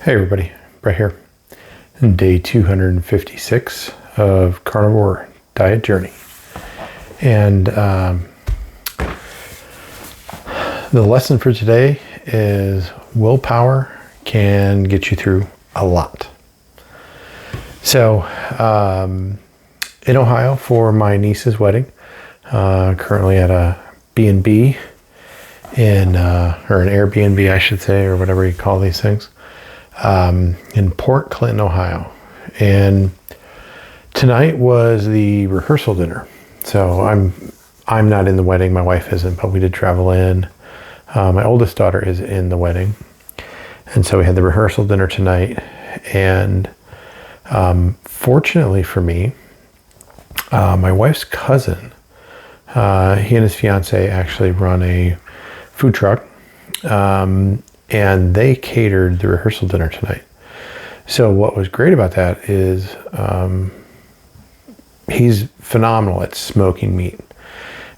Hey everybody, Brett here. Day 256 of Carnivore Diet Journey. And the lesson for today is willpower can get you through a lot. So in Ohio for my niece's wedding, currently at a B&B or an Airbnb I should say, or whatever you call these things. In Port Clinton, Ohio. And tonight was the rehearsal dinner. So I'm not in the wedding, my wife isn't, but we did travel in. My oldest daughter is in the wedding. And so we had the rehearsal dinner tonight. And fortunately for me, my wife's cousin, he and his fiance actually run a food truck. And they catered the rehearsal dinner tonight. So what was great about that is he's phenomenal at smoking meat.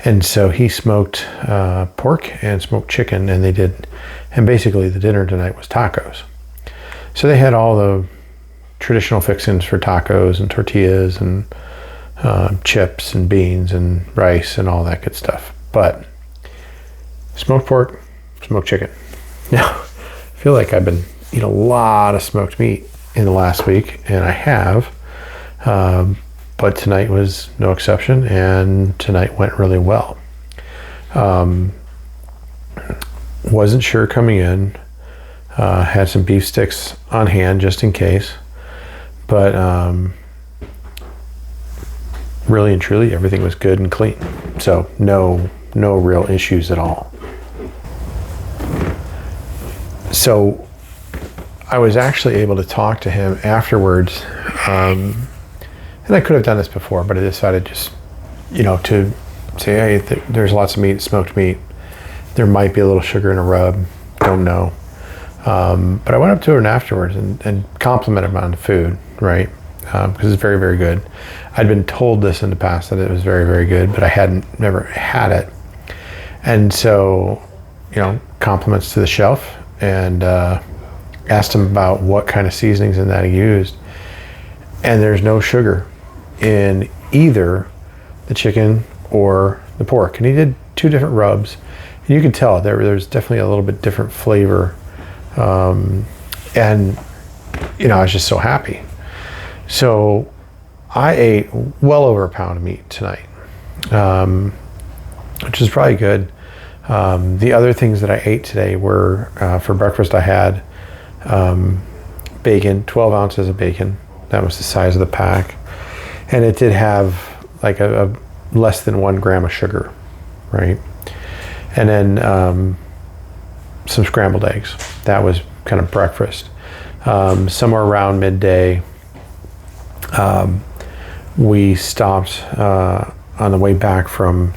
And so he smoked pork and smoked chicken, and basically the dinner tonight was tacos. So they had all the traditional fixings for tacos and tortillas and chips and beans and rice and all that good stuff. But smoked pork, smoked chicken. Now, I feel like I've been eating a lot of smoked meat in the last week, and I have, but tonight was no exception, and tonight went really well. Wasn't sure coming in, had some beef sticks on hand just in case, but really and truly everything was good and clean, so no real issues at all. So I was actually able to talk to him afterwards, and I could have done this before, but I decided just, to say, hey, there's lots of meat, smoked meat. There might be a little sugar in a rub, don't know. But I went up to him afterwards and complimented him on the food, right? Because it's very, very good. I'd been told this in the past that it was very, very good, but I never had it. And so, compliments to the shelf. And asked him about what kind of seasonings and that he used, and there's no sugar in either the chicken or the pork. And he did two different rubs, and you can tell there's definitely a little bit different flavor, and I was just so happy. So I ate well over a pound of meat tonight, which is probably good. The other things that I ate today were, for breakfast I had bacon, 12 ounces of bacon. That was the size of the pack. And it did have like a less than 1 gram of sugar, right? And then some scrambled eggs. That was kind of breakfast. Somewhere around midday, we stopped on the way back from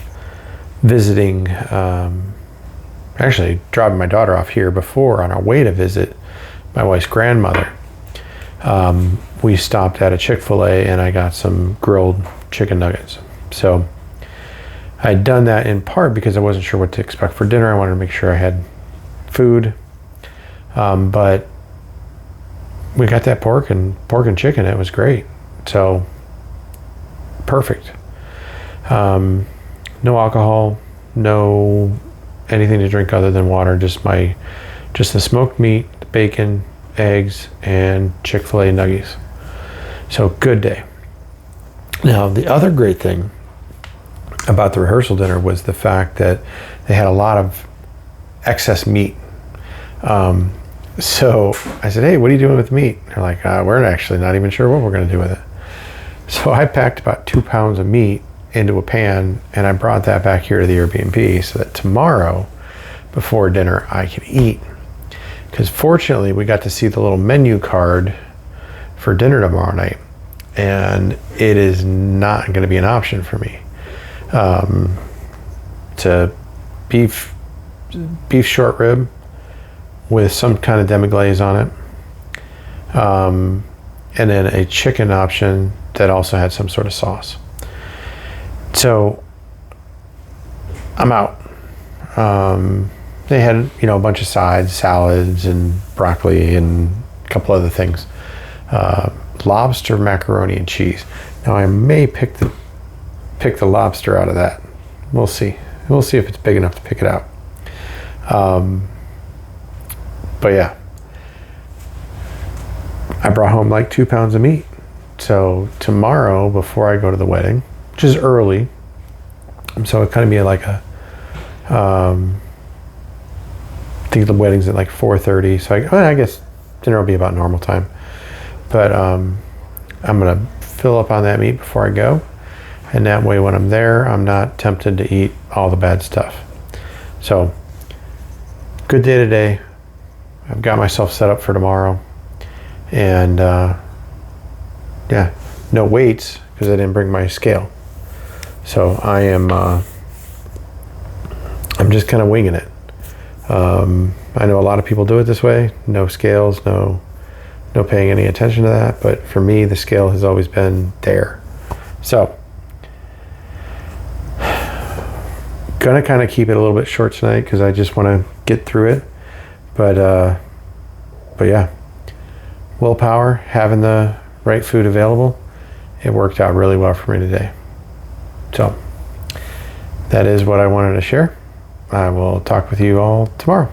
visiting, actually dropping my daughter off here before on our way to visit my wife's grandmother. We stopped at a Chick-fil-A and I got some grilled chicken nuggets. So I'd done that in part because I wasn't sure what to expect for dinner. I wanted to make sure I had food. But we got that pork and chicken. It was great. So perfect. No alcohol, no anything to drink other than water, just the smoked meat, the bacon, eggs, and Chick-fil-A nuggies. So good day. Now, the other great thing about the rehearsal dinner was the fact that they had a lot of excess meat. So I said, hey, what are you doing with meat? They're like, we're actually not even sure what we're going to do with it. So I packed about 2 pounds of meat into a pan, and I brought that back here to the Airbnb so that tomorrow before dinner I can eat. Because fortunately we got to see the little menu card for dinner tomorrow night, and it is not going to be an option for me. It's a beef short rib with some kind of demi-glaze on it, and then a chicken option that also had some sort of sauce. So I'm out. They had, a bunch of sides, salads and broccoli and couple other things. Lobster, macaroni, and cheese. Now I may pick the lobster out of that. We'll see. We'll see if it's big enough to pick it out. But yeah, I brought home like 2 pounds of meat. So tomorrow, before I go to the wedding, which is early, so it kind of be like a, I think the wedding's at like 4:30. So I guess dinner will be about normal time. But I'm gonna fill up on that meat before I go, and that way when I'm there, I'm not tempted to eat all the bad stuff. So good day today. I've got myself set up for tomorrow, and yeah, no weights because I didn't bring my scale. So I am, I'm just kind of winging it. I know a lot of people do it this way, no scales, no paying any attention to that, but for me, the scale has always been there. So, gonna kind of keep it a little bit short tonight because I just want to get through it. But yeah, willpower, having the right food available, it worked out really well for me today. So that is what I wanted to share. I will talk with you all tomorrow.